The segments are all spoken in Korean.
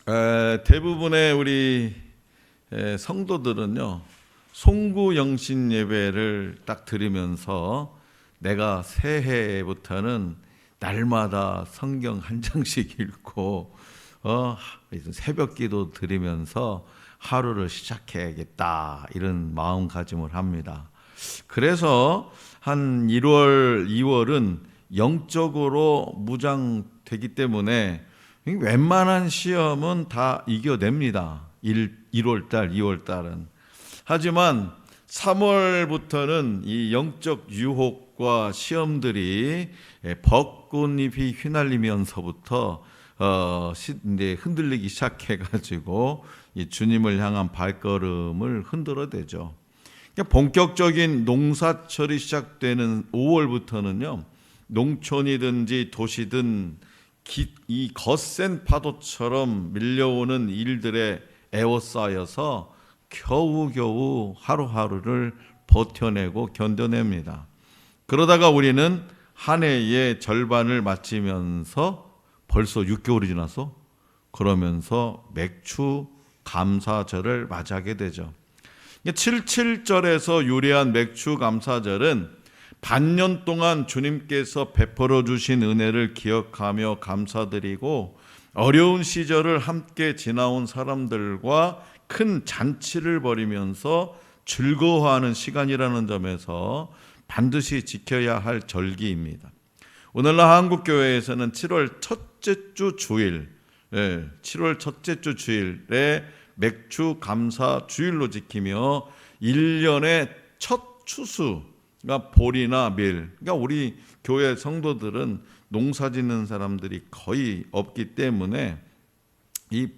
대부분의 우리 성도들은요, 송구영신 예배를 딱 드리면서 내가 새해부터는 날마다 성경 한 장씩 읽고 새벽기도 드리면서 하루를 시작해야겠다, 이런 마음가짐을 합니다. 그래서 한 1월, 2월은 영적으로 무장되기 때문에 웬만한 시험은 다 이겨냅니다. 1월달, 2월달은. 하지만 3월부터는 이 영적 유혹과 시험들이 벚꽃잎이 휘날리면서부터 이제 흔들리기 시작해가지고 이 주님을 향한 발걸음을 흔들어대죠. 본격적인 농사철이 시작되는 5월부터는요, 농촌이든지 도시든 이 거센 파도처럼 밀려오는 일들에 에워싸여서 겨우겨우 하루하루를 버텨내고 견뎌냅니다. 그러다가 우리는 한 해의 절반을 마치면서 벌써 6개월이 지났어? 그러면서 맥추 감사절을 맞이하게 되죠. 77절에서 유래한 맥추 감사절은 반년 동안 주님께서 베풀어 주신 은혜를 기억하며 감사드리고 어려운 시절을 함께 지나온 사람들과 큰 잔치를 벌이면서 즐거워하는 시간이라는 점에서 반드시 지켜야 할 절기입니다. 오늘날 한국교회에서는 7월 첫째 주 주일, 7월 첫째 주 주일에 맥추 감사 주일로 지키며 1년의 첫 추수, 그러니까 보리나 밀, 그러니까 우리 교회 성도들은 농사 짓는 사람들이 거의 없기 때문에 이게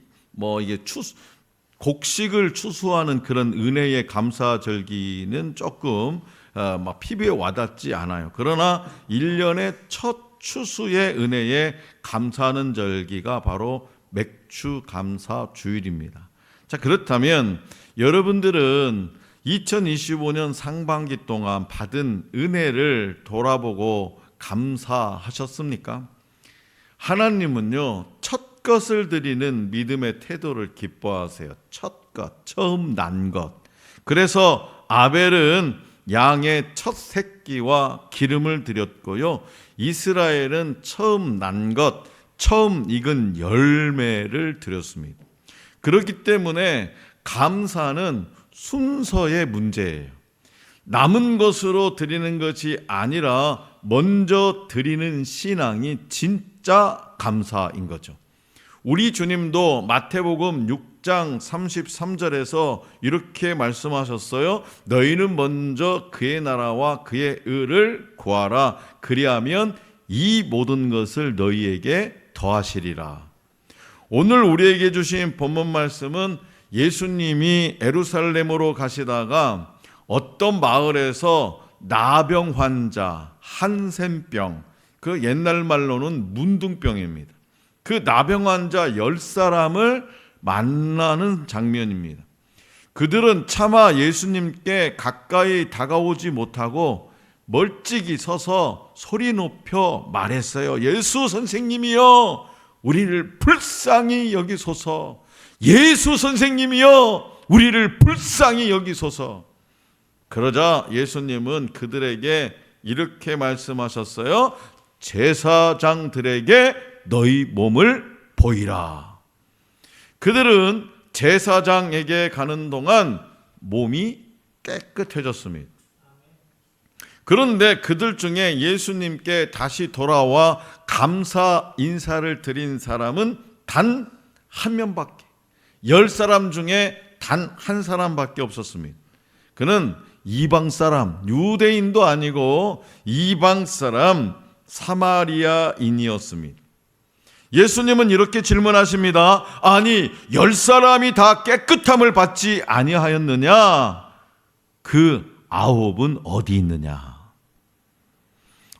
곡식을 추수하는 그런 은혜의 감사절기는 조금 막 피부에 와닿지 않아요. 그러나 1년의 첫 추수의 은혜에 감사하는 절기가 바로 맥추 감사 주일입니다. 자, 그렇다면 여러분들은 2025년 상반기 동안 받은 은혜를 돌아보고 감사하셨습니까? 하나님은요, 첫 것을 드리는 믿음의 태도를 기뻐하세요. 첫 것, 처음 난 것. 그래서 아벨은 양의 첫 새끼와 기름을 드렸고요, 이스라엘은 처음 난 것, 처음 익은 열매를 드렸습니다. 그렇기 때문에 감사는 순서의 문제예요. 남은 것으로 드리는 것이 아니라 먼저 드리는 신앙이 진짜 감사인 거죠. 우리 주님도 마태복음 6장 33절에서 이렇게 말씀하셨어요. 너희는 먼저 그의 나라와 그의 의를 구하라. 그리하면 이 모든 것을 너희에게 더하시리라. 오늘 우리에게 주신 본문 말씀은 예수님이 예루살렘으로 가시다가 어떤 마을에서 나병 환자, 한센병, 그 옛날 말로는 문둥병입니다. 그 나병 환자 10사람을 만나는 장면입니다. 그들은 차마 예수님께 가까이 다가오지 못하고 멀찍이 서서 소리 높여 말했어요. 예수 선생님이여, 우리를 불쌍히 여기소서. 예수 선생님이여, 우리를 불쌍히 여기소서. 그러자 예수님은 그들에게 이렇게 말씀하셨어요. 제사장들에게 너희 몸을 보이라. 그들은 제사장에게 가는 동안 몸이 깨끗해졌습니다. 그런데 그들 중에 예수님께 다시 돌아와 감사 인사를 드린 사람은 단 한 명밖에, 10사람 중에 단 한 사람밖에 없었습니다. 그는 이방 사람, 유대인도 아니고 이방 사람, 사마리아인이었습니다. 예수님은 이렇게 질문하십니다. 아니, 10사람이 다 깨끗함을 받지 아니하였느냐? 그 9은 어디 있느냐?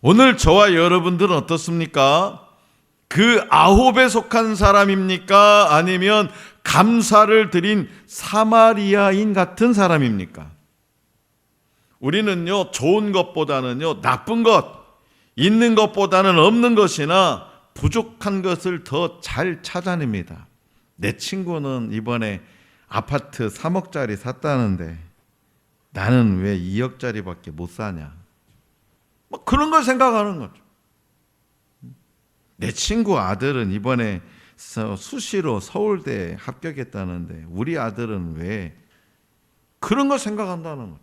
오늘 저와 여러분들은 어떻습니까? 그 9에 속한 사람입니까? 아니면 감사를 드린 사마리아인 같은 사람입니까? 우리는요, 좋은 것보다는요, 나쁜 것, 있는 것보다는 없는 것이나 부족한 것을 더 잘 찾아냅니다. 내 친구는 이번에 아파트 3억짜리 샀다는데 나는 왜 2억짜리밖에 못 사냐. 뭐 그런 걸 생각하는 거죠. 내 친구 아들은 이번에 수시로 서울대에 합격했다는데 우리 아들은 왜, 그런 걸 생각한다는 거예요.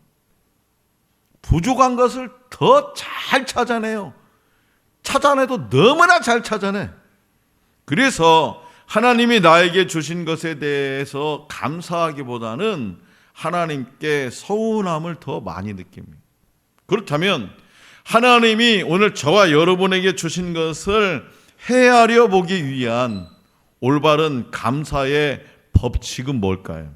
부족한 것을 더 잘 찾아내요. 찾아내도 너무나 잘 찾아내. 그래서 하나님이 나에게 주신 것에 대해서 감사하기보다는 하나님께 서운함을 더 많이 느낍니다. 그렇다면 하나님이 오늘 저와 여러분에게 주신 것을 헤아려 보기 위한 올바른 감사의 법칙은 뭘까요?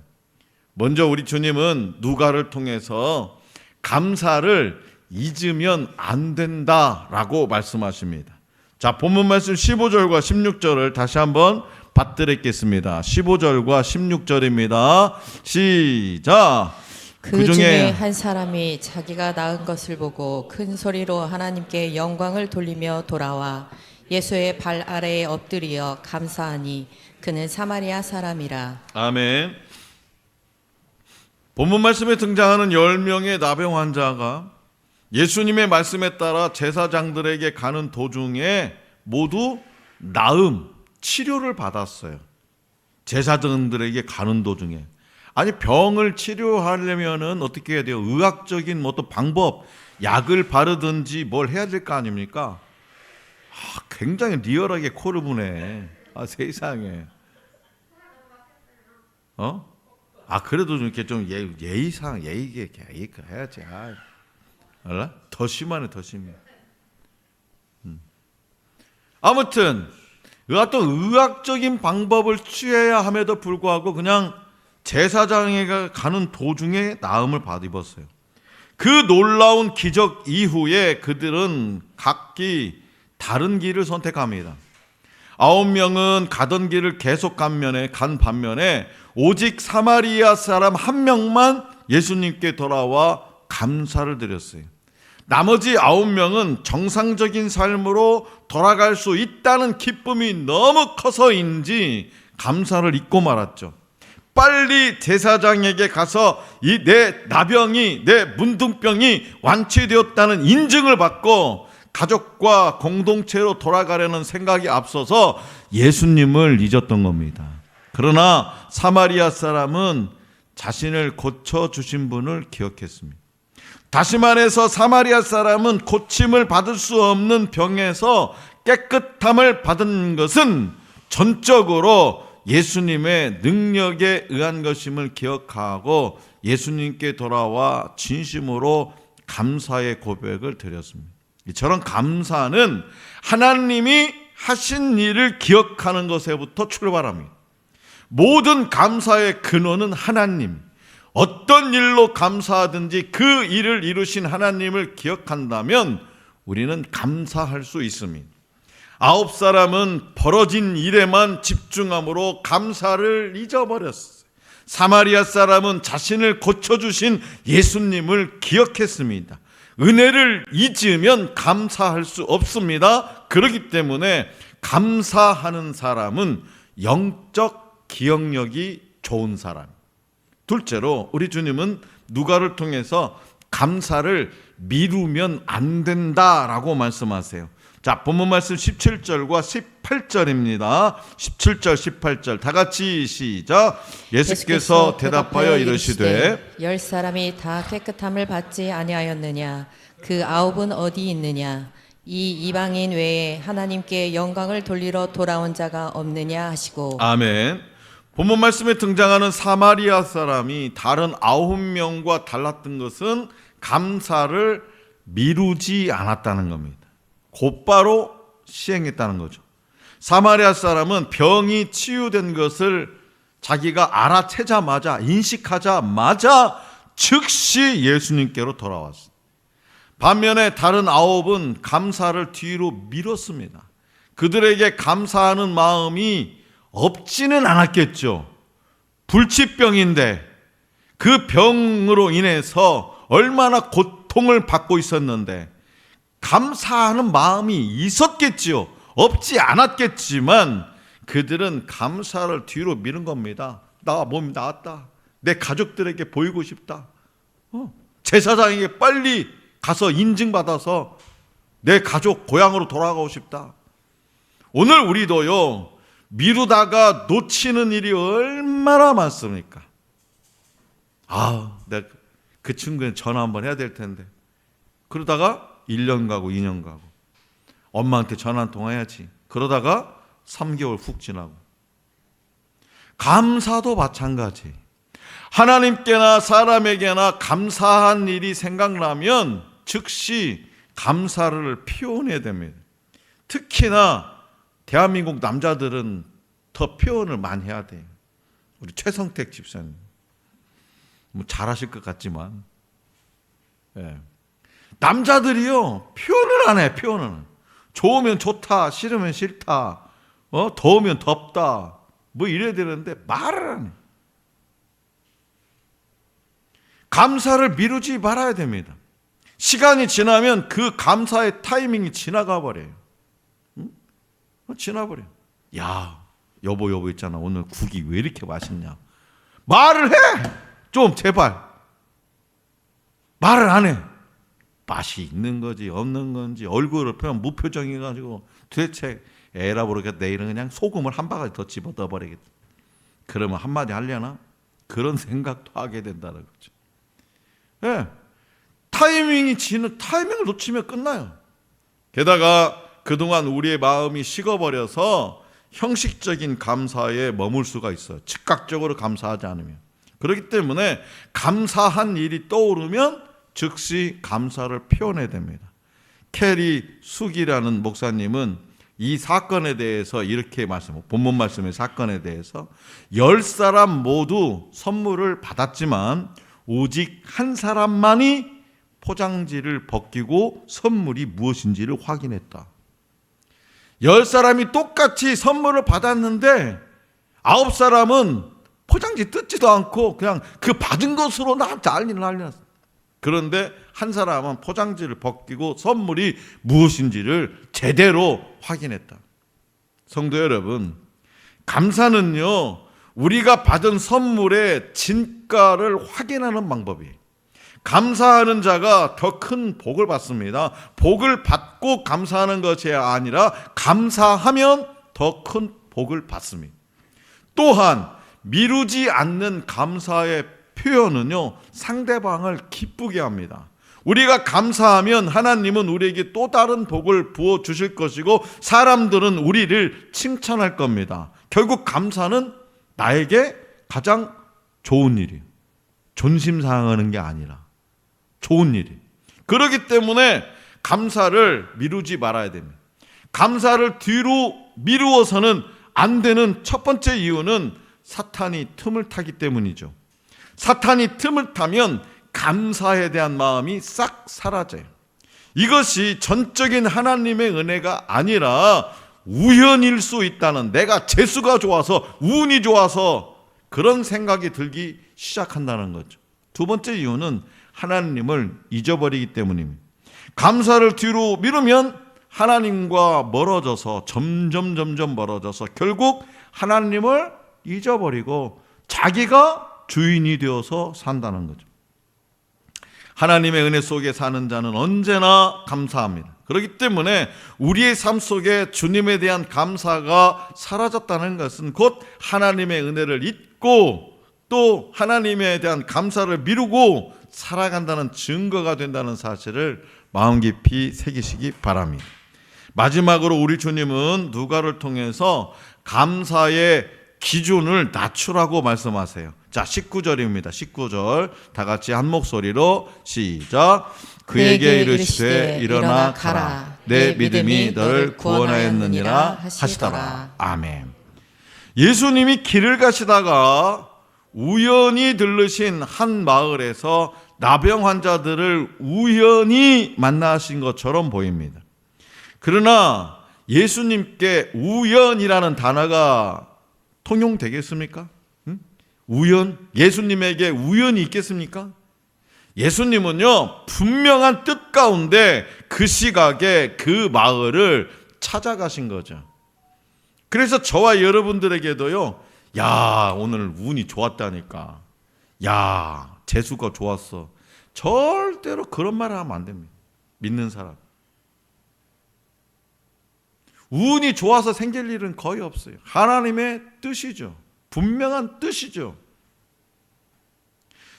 먼저 우리 주님은 누가를 통해서 감사를 잊으면 안 된다라고 말씀하십니다. 자, 본문 말씀 15절과 16절을 다시 한번 받들겠습니다. 15절과 16절입니다. 시작. 그 중에 한 사람이 자기가 낳은 것을 보고 큰 소리로 하나님께 영광을 돌리며 돌아와 예수의 발 아래에 엎드려 감사하니 그는 사마리아 사람이라. 아멘. 본문 말씀에 등장하는 10명의 나병 환자가 예수님의 말씀에 따라 제사장들에게 가는 도중에 모두 나음, 치료를 받았어요. 제사장들에게 가는 도중에. 아니, 병을 치료하려면은 어떻게 해야 돼요? 의학적인 뭐 또 방법, 약을 바르든지 뭘 해야 될 거 아닙니까? 굉장히 리얼하게 코를 부네. 세상에. 그래도 좀 이렇게 좀 예의상 예의게 해야지. 알라? 더 심하네, 더 심해. 아무튼 어떤 의학적인 방법을 취해야 함에도 불구하고 그냥 제사장에 가는 도중에 나음을 받았어요. 그 놀라운 기적 이후에 그들은 각기 다른 길을 선택합니다. 9명은 가던 길을 계속 간 반면에 오직 사마리아 사람 한 명만 예수님께 돌아와 감사를 드렸어요. 나머지 9명은 정상적인 삶으로 돌아갈 수 있다는 기쁨이 너무 커서인지 감사를 잊고 말았죠. 빨리 제사장에게 가서 이 내 나병이, 내 문둥병이 완치되었다는 인증을 받고 가족과 공동체로 돌아가려는 생각이 앞서서 예수님을 잊었던 겁니다. 그러나 사마리아 사람은 자신을 고쳐주신 분을 기억했습니다. 다시 말해서 사마리아 사람은 고침을 받을 수 없는 병에서 깨끗함을 받은 것은 전적으로 예수님의 능력에 의한 것임을 기억하고 예수님께 돌아와 진심으로 감사의 고백을 드렸습니다. 이처럼 감사는 하나님이 하신 일을 기억하는 것에부터 출발합니다. 모든 감사의 근원은 하나님, 어떤 일로 감사하든지 그 일을 이루신 하나님을 기억한다면 우리는 감사할 수 있습니다. 9사람은 벌어진 일에만 집중함으로 감사를 잊어버렸어요. 사마리아 사람은 자신을 고쳐주신 예수님을 기억했습니다. 은혜를 잊으면 감사할 수 없습니다. 그렇기 때문에 감사하는 사람은 영적 기억력이 좋은 사람. 둘째로 우리 주님은 누가를 통해서 감사를 미루면 안 된다라고 말씀하세요. 자, 본문 말씀 17절과 18절입니다. 17절, 18절 다 같이 시작. 예수께서 대답하여 이르시되 10사람이 다 깨끗함을 받지 아니하였느냐? 그 9은 어디 있느냐? 이 이방인 외에 하나님께 영광을 돌리러 돌아온 자가 없느냐 하시고. 아멘. 본문 말씀에 등장하는 사마리아 사람이 다른 9명과 달랐던 것은 감사를 미루지 않았다는 겁니다. 곧바로 시행했다는 거죠. 사마리아 사람은 병이 치유된 것을 자기가 알아채자마자, 인식하자마자 즉시 예수님께로 돌아왔어요. 반면에 다른 9은 감사를 뒤로 미뤘습니다. 그들에게 감사하는 마음이 없지는 않았겠죠. 불치병인데 그 병으로 인해서 얼마나 고통을 받고 있었는데 감사하는 마음이 있었겠지요. 없지 않았겠지만 그들은 감사를 뒤로 미는 겁니다. 나 몸이 나았다. 내 가족들에게 보이고 싶다. 제사장에게 빨리 가서 인증받아서 내 가족 고향으로 돌아가고 싶다. 오늘 우리도요, 미루다가 놓치는 일이 얼마나 많습니까? 내가 그 친구한테 전화 한번 해야 될 텐데. 그러다가 1년 가고 2년 가고, 엄마한테 전화 한 통 해야지. 그러다가 3개월 훅 지나고. 감사도 마찬가지. 하나님께나 사람에게나 감사한 일이 생각나면 즉시 감사를 표현해야 됩니다. 특히나 대한민국 남자들은 더 표현을 많이 해야 돼요. 우리 최성택 집사님 뭐 잘하실 것 같지만, 남자들이요 표현을 안 해. 표현은 좋으면 좋다, 싫으면 싫다, 더우면 덥다, 뭐 이래야 되는데 말을 안 해. 감사를 미루지 말아야 됩니다. 시간이 지나면 그 감사의 타이밍이 지나가 버려요. 지나버려요. 야, 여보 있잖아. 오늘 국이 왜 이렇게 맛있냐. 말을 해! 좀 제발. 말을 안 해. 맛이 있는 거지 없는 건지 얼굴을 표현 무표정해가지고 도대체 에라 모르겠다. 내일은 그냥 소금을 한 바가지 더 집어 넣어버리겠다. 그러면 한마디 하려나? 그런 생각도 하게 된다는 거죠. 타이밍을 놓치면 끝나요. 게다가 그동안 우리의 마음이 식어버려서 형식적인 감사에 머물 수가 있어요. 즉각적으로 감사하지 않으면. 그렇기 때문에 감사한 일이 떠오르면 즉시 감사를 표현해야 됩니다. 캐리 숙이라는 목사님은 이 사건에 대해서 이렇게 본문 말씀의 사건에 대해서 10사람 모두 선물을 받았지만 오직 한 사람만이 포장지를 벗기고 선물이 무엇인지를 확인했다. 10사람이 똑같이 선물을 받았는데 9사람은 포장지 뜯지도 않고 그냥 그 받은 것으로 난리를 났어. 그런데 한 사람은 포장지를 벗기고 선물이 무엇인지를 제대로 확인했다. 성도 여러분, 감사는요, 우리가 받은 선물의 진가를 확인하는 방법이에요. 감사하는 자가 더 큰 복을 받습니다. 복을 받고 감사하는 것이 아니라 감사하면 더 큰 복을 받습니다. 또한 미루지 않는 감사의 표현은요, 상대방을 기쁘게 합니다. 우리가 감사하면 하나님은 우리에게 또 다른 복을 부어주실 것이고 사람들은 우리를 칭찬할 겁니다. 결국 감사는 나에게 가장 좋은 일이에요. 존심상하는 게 아니라 좋은 일이에요. 그렇기 때문에 감사를 미루지 말아야 됩니다. 감사를 뒤로 미루어서는 안 되는 첫 번째 이유는 사탄이 틈을 타기 때문이죠. 사탄이 틈을 타면 감사에 대한 마음이 싹 사라져요. 이것이 전적인 하나님의 은혜가 아니라 우연일 수 있다는, 내가 재수가 좋아서 운이 좋아서 그런 생각이 들기 시작한다는 거죠. 두 번째 이유는 하나님을 잊어버리기 때문입니다. 감사를 뒤로 미루면 하나님과 멀어져서 점점 멀어져서 결국 하나님을 잊어버리고 자기가 주인이 되어서 산다는 거죠. 하나님의 은혜 속에 사는 자는 언제나 감사합니다. 그렇기 때문에 우리의 삶 속에 주님에 대한 감사가 사라졌다는 것은 곧 하나님의 은혜를 잊고 또 하나님에 대한 감사를 미루고 살아간다는 증거가 된다는 사실을 마음 깊이 새기시기 바랍니다. 마지막으로 우리 주님은 누가를 통해서 감사의 기준을 낮추라고 말씀하세요. 자, 19절입니다. 19절 다 같이 한 목소리로 시작. 그에게 이르시되 일어나 가라. 내 믿음이 너를 구원하였느니라 하시더라. 아멘. 예수님이 길을 가시다가 우연히 들르신 한 마을에서 나병 환자들을 우연히 만나신 것처럼 보입니다. 그러나 예수님께 우연이라는 단어가 통용되겠습니까? 우연? 예수님에게 우연이 있겠습니까? 예수님은요, 분명한 뜻 가운데 그 시각에 그 마을을 찾아가신 거죠. 그래서 저와 여러분들에게도요, 야, 오늘 운이 좋았다니까, 야, 재수가 좋았어, 절대로 그런 말을 하면 안 됩니다. 믿는 사람. 운이 좋아서 생길 일은 거의 없어요. 하나님의 뜻이죠. 분명한 뜻이죠.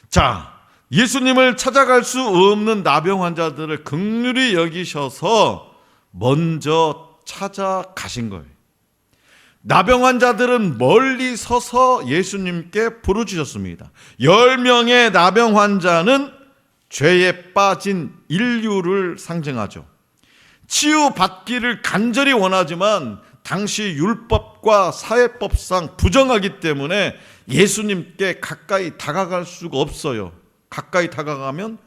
자, 예수님을 찾아갈 수 없는 나병 환자들을 긍휼히 여기셔서 먼저 찾아가신 거예요. 나병 환자들은 멀리 서서 예수님께 부르짖었습니다. 10명의 나병 환자는 죄에 빠진 인류를 상징하죠. 치유받기를 간절히 원하지만 당시 율법과 사회법상 부정하기 때문에 예수님께 가까이 다가갈 수가 없어요. 가까이 다가가면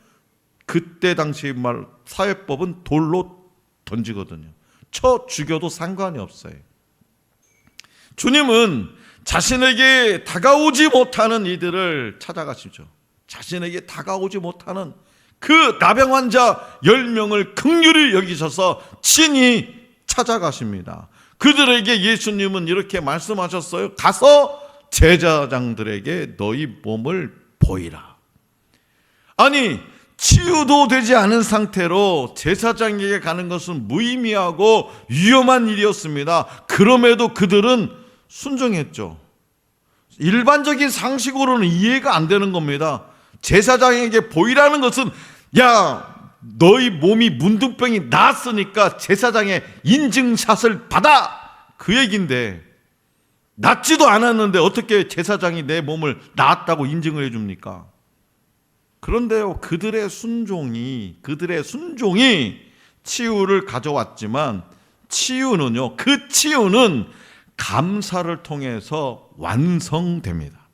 그때 당시 말 사회법은 돌로 던지거든요. 쳐 죽여도 상관이 없어요. 주님은 자신에게 다가오지 못하는 이들을 찾아가시죠. 자신에게 다가오지 못하는 그 나병 환자 10명을 긍휼히 여기셔서 친히 찾아가십니다. 그들에게 예수님은 이렇게 말씀하셨어요. 가서 제사장들에게 너희 몸을 보이라. 아니, 치유도 되지 않은 상태로 제사장에게 가는 것은 무의미하고 위험한 일이었습니다. 그럼에도 그들은 순종했죠. 일반적인 상식으로는 이해가 안 되는 겁니다. 제사장에게 보이라는 것은, 야, 너희 몸이 문둥병이 나았으니까 제사장의 인증샷을 받아, 그 얘기인데, 낫지도 않았는데 어떻게 제사장이 내 몸을 나았다고 인증을 해줍니까? 그런데요, 그들의 순종이 치유를 가져왔지만, 치유는요, 그 치유는 감사를 통해서 완성됩니다.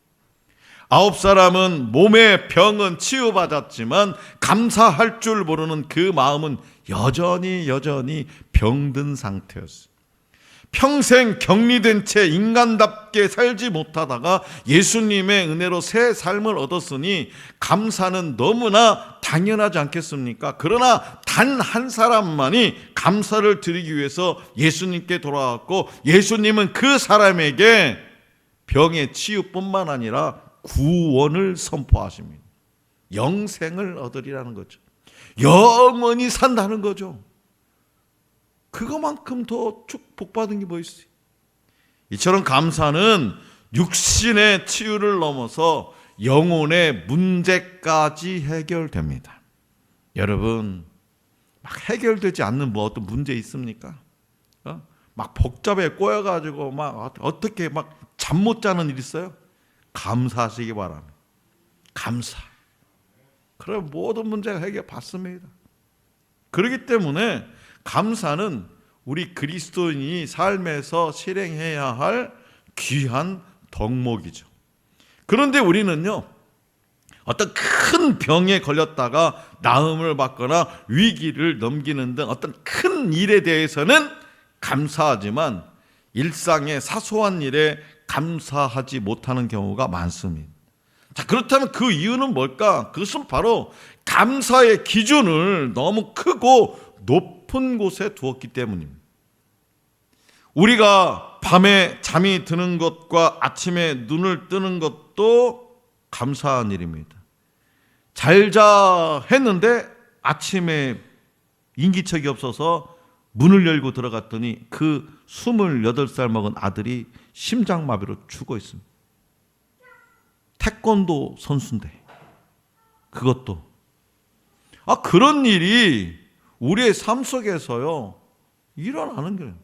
9사람은 몸의 병은 치유받았지만 감사할 줄 모르는 그 마음은 여전히 병든 상태였어요. 평생 격리된 채 인간답게 살지 못하다가 예수님의 은혜로 새 삶을 얻었으니 감사는 너무나 당연하지 않겠습니까? 그러나 단 한 사람만이 감사를 드리기 위해서 예수님께 돌아왔고, 예수님은 그 사람에게 병의 치유뿐만 아니라 구원을 선포하십니다. 영생을 얻으리라는 거죠. 영원히 산다는 거죠. 그거만큼 더 축복받은 게 뭐 있어요? 이처럼 감사는 육신의 치유를 넘어서 영혼의 문제까지 해결됩니다. 여러분, 막 해결되지 않는 뭐 어떤 문제 있습니까? 막 복잡해 꼬여가지고 막 어떻게 막 잠 못 자는 일 있어요? 감사하시기 바랍니다. 감사. 그럼 모든 문제가 해결받습니다. 그렇기 때문에 감사는 우리 그리스도인이 삶에서 실행해야 할 귀한 덕목이죠. 그런데 우리는요, 어떤 큰 병에 걸렸다가 나음을 받거나 위기를 넘기는 등 어떤 큰 일에 대해서는 감사하지만 일상의 사소한 일에 감사하지 못하는 경우가 많습니다. 자, 그렇다면 그 이유는 뭘까? 그것은 바로 감사의 기준을 너무 크고 높은 곳에 두었기 때문입니다. 우리가 밤에 잠이 드는 것과 아침에 눈을 뜨는 것도 감사한 일입니다. 잘 자 했는데 아침에 인기척이 없어서 문을 열고 들어갔더니 그 28살 먹은 아들이 심장마비로 죽어 있습니다. 태권도 선수인데 그것도. 그런 일이 우리의 삶 속에서요 일어나는 거예요.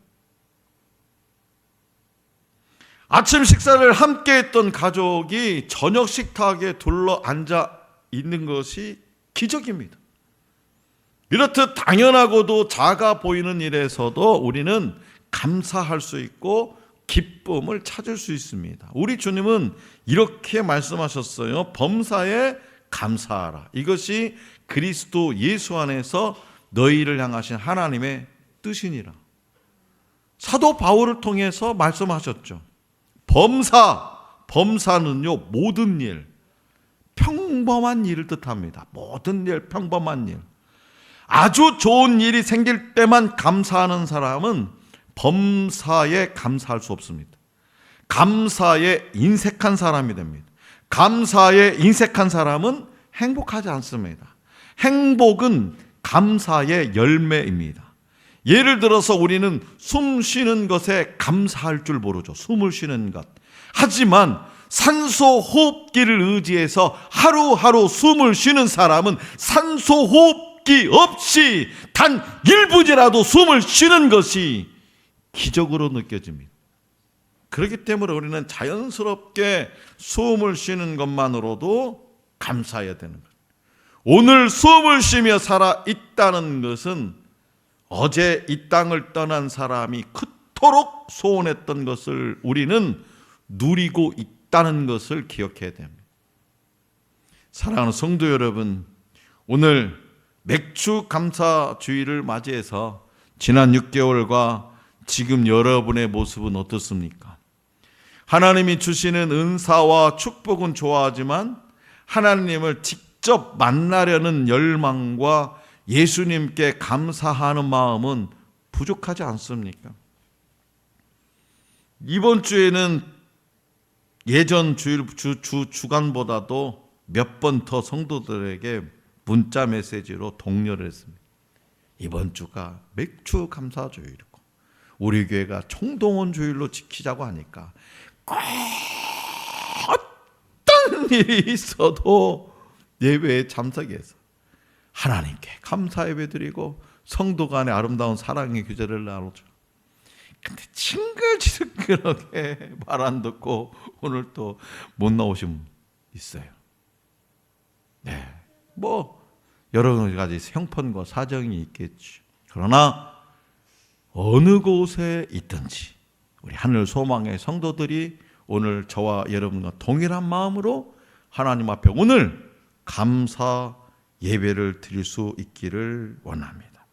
아침 식사를 함께 했던 가족이 저녁 식탁에 둘러 앉아 있는 것이 기적입니다. 이렇듯 당연하고도 작아 보이는 일에서도 우리는 감사할 수 있고 기쁨을 찾을 수 있습니다. 우리 주님은 이렇게 말씀하셨어요. 범사에 감사하라. 이것이 그리스도 예수 안에서 너희를 향하신 하나님의 뜻이니라. 사도 바울을 통해서 말씀하셨죠. 범사는요 모든 일, 평범한 일을 뜻합니다. 모든 일, 평범한 일. 아주 좋은 일이 생길 때만 감사하는 사람은 범사에 감사할 수 없습니다. 감사에 인색한 사람이 됩니다. 감사에 인색한 사람은 행복하지 않습니다. 행복은 감사의 열매입니다. 예를 들어서 우리는 숨 쉬는 것에 감사할 줄 모르죠. 숨을 쉬는 것. 하지만 산소 호흡기를 의지해서 하루하루 숨을 쉬는 사람은 산소 호흡기 없이 단 1분이라도 숨을 쉬는 것이 기적으로 느껴집니다. 그렇기 때문에 우리는 자연스럽게 숨을 쉬는 것만으로도 감사해야 되는 거예요. 오늘 숨을 쉬며 살아 있다는 것은 어제 이 땅을 떠난 사람이 그토록 소원했던 것을 우리는 누리고 있다는 것을 기억해야 됩니다. 사랑하는 성도 여러분, 오늘 맥주 감사 주일을 맞이해서 지난 6개월과 지금 여러분의 모습은 어떻습니까? 하나님이 주시는 은사와 축복은 좋아하지만 하나님을 직접 만나려는 열망과 예수님께 감사하는 마음은 부족하지 않습니까? 이번 주에는 예전 주간보다도 몇 번 더 성도들에게 문자 메시지로 독려를 했습니다. 이번 주가 맥주 감사 주일이고 우리 교회가 총동원 주일로 지키자고 하니까 어떤 일이 있어도 예배에 참석해서 하나님께 감사 예배드리고 성도 간의 아름다운 사랑의 교제를 나누죠. 근데 징글징글하게 말 안 듣고 오늘 또 못 나오신 분 있어요. 네, 뭐 여러 가지 형편과 사정이 있겠죠. 그러나 어느 곳에 있든지 우리 하늘 소망의 성도들이 오늘 저와 여러분과 동일한 마음으로 하나님 앞에 오늘 감사 예배를 드릴 수 있기를 원합니다.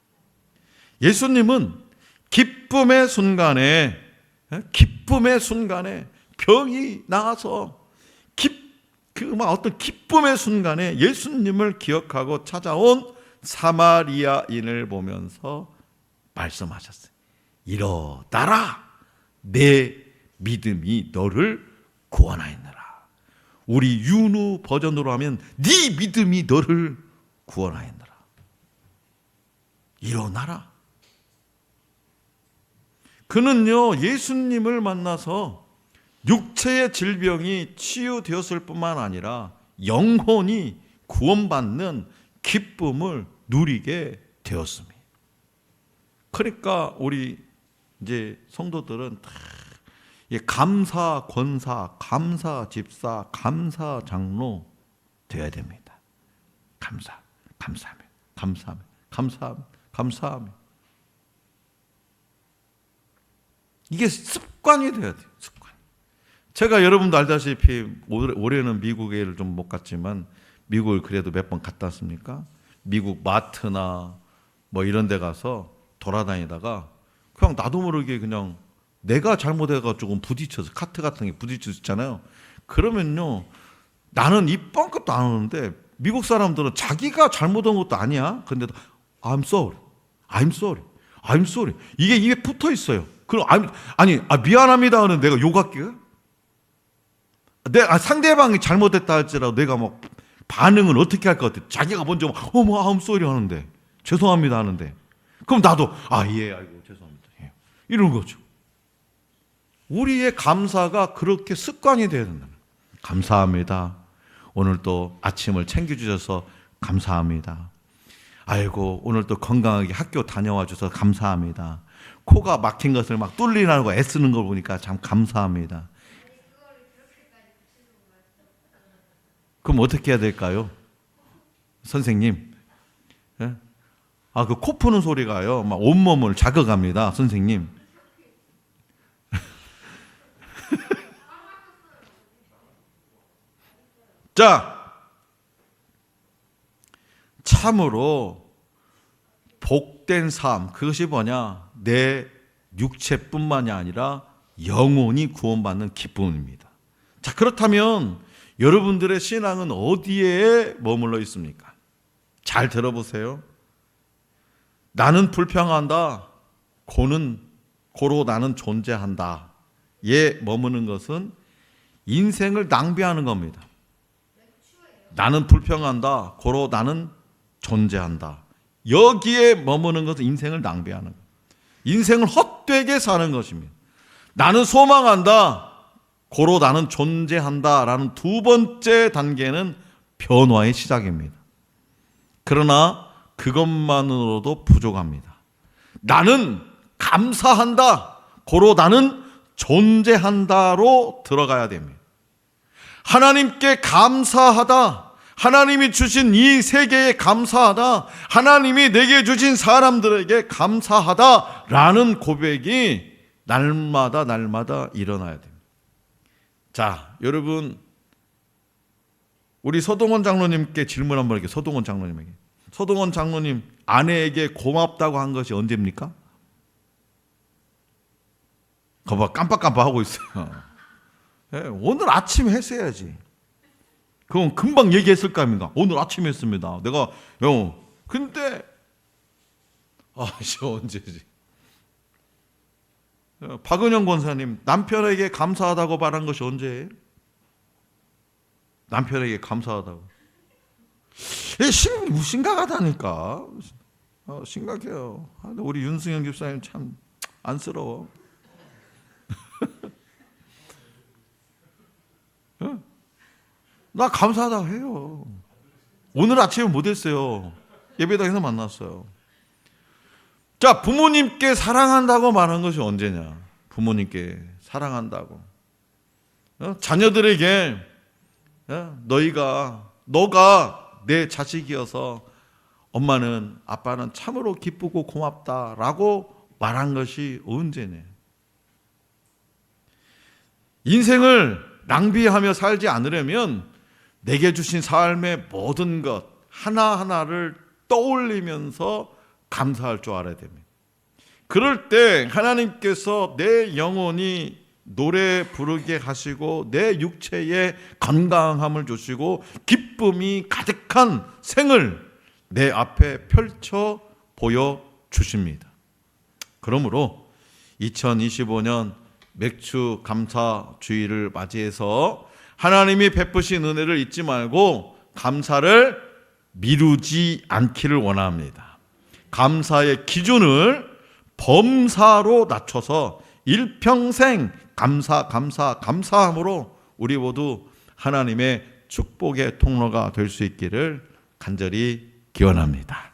예수님은 기쁨의 순간에 병이 나아서 어떤 기쁨의 순간에 예수님을 기억하고 찾아온 사마리아인을 보면서 말씀하셨어요. 일어나라, 내 믿음이 너를 구원하였느라. 우리 윤우 버전으로 하면 네 믿음이 너를 구원하였느라. 일어나라. 그는요, 예수님을 만나서 육체의 질병이 치유되었을 뿐만 아니라 영혼이 구원받는 기쁨을 누리게 되었습니다. 그러니까 우리 이제 성도들은 다 감사 권사, 감사 집사, 감사 장로 되어야 됩니다. 감사하며. 이게 습관이 돼야 돼요. 습관. 제가 여러분도 알다시피 올해는 미국에 좀 못 갔지만 미국을 그래도 몇 번 갔다 왔습니까? 미국 마트나 뭐 이런 데 가서 돌아다니다가 그냥 나도 모르게 그냥 내가 잘못해가지고 부딪혀서 카트 같은 게 부딪혔잖아요. 그러면요, 나는 이 뻥끗도 안 오는데 미국 사람들은 자기가 잘못한 것도 아니야. 근데도 I'm sorry. 이게 입에 붙어 있어요. 그럼 미안합니다 하는 내가 욕할게요. 상대방이 잘못했다 할지라도 내가 막 반응은 어떻게 할 것 같아? 자기가 먼저 I'm sorry 하는데, 죄송합니다 하는데, 그럼 나도 죄송합니다. 예. 이런 거죠. 우리의 감사가 그렇게 습관이 되어야 된다. 감사합니다. 오늘 또 아침을 챙겨주셔서 감사합니다. 아이고, 오늘 또 건강하게 학교 다녀와 주셔서 감사합니다. 코가 막힌 것을 막 뚫리라고 애쓰는 걸 보니까 참 감사합니다. 그럼 어떻게 해야 될까요? 선생님. 예? 그 코 푸는 소리가요, 막 온몸을 자극합니다, 선생님. 자, 참으로 복된 삶, 그것이 뭐냐? 내 육체뿐만이 아니라 영혼이 구원받는 기쁨입니다. 자, 그렇다면 여러분들의 신앙은 어디에 머물러 있습니까? 잘 들어보세요. 나는 불평한다. 고는 고로 나는 존재한다. 에 머무는 것은 인생을 낭비하는 겁니다. 나는 불평한다. 고로 나는 존재한다. 여기에 머무는 것은 인생을 낭비하는 거예요. 인생을 헛되게 사는 것입니다. 나는 소망한다. 고로 나는 존재한다. 라는 두 번째 단계는 변화의 시작입니다. 그러나 그것만으로도 부족합니다. 나는 감사한다. 고로 나는 존재한다로 들어가야 됩니다. 하나님께 감사하다. 하나님이 주신 이 세계에 감사하다. 하나님이 내게 주신 사람들에게 감사하다라는 고백이 날마다 일어나야 됩니다. 자, 여러분, 우리 서동원 장로님께 질문 한번 할게요. 서동원 장로님에게. 서동원 장로님, 아내에게 고맙다고 한 것이 언제입니까? 거봐, 깜빡깜빡하고 있어요. 네, 오늘 아침 했어야지. 그럼 금방 얘기했을 거 아닙니까? 오늘 아침에 했습니다. 내가 근데 언제지? 박은영 권사님, 남편에게 감사하다고 말한 것이 언제예요? 남편에게 감사하다고. 심각하다니까. 심각해요. 우리 윤승현 집사님 참 안쓰러워. 나 감사하다고 해요. 오늘 아침에 못했어요. 예배당에서 만났어요. 자, 부모님께 사랑한다고 말한 것이 언제냐? 부모님께 사랑한다고. 자녀들에게 너가 내 자식이어서 엄마는 아빠는 참으로 기쁘고 고맙다라고 말한 것이 언제냐? 인생을 낭비하며 살지 않으려면 내게 주신 삶의 모든 것 하나하나를 떠올리면서 감사할 줄 알아야 됩니다. 그럴 때 하나님께서 내 영혼이 노래 부르게 하시고 내 육체에 건강함을 주시고 기쁨이 가득한 생을 내 앞에 펼쳐 보여주십니다. 그러므로 2025년 맥주 감사 주일을 맞이해서 하나님이 베푸신 은혜를 잊지 말고 감사를 미루지 않기를 원합니다. 감사의 기준을 범사로 낮춰서 일평생 감사함으로 우리 모두 하나님의 축복의 통로가 될 수 있기를 간절히 기원합니다.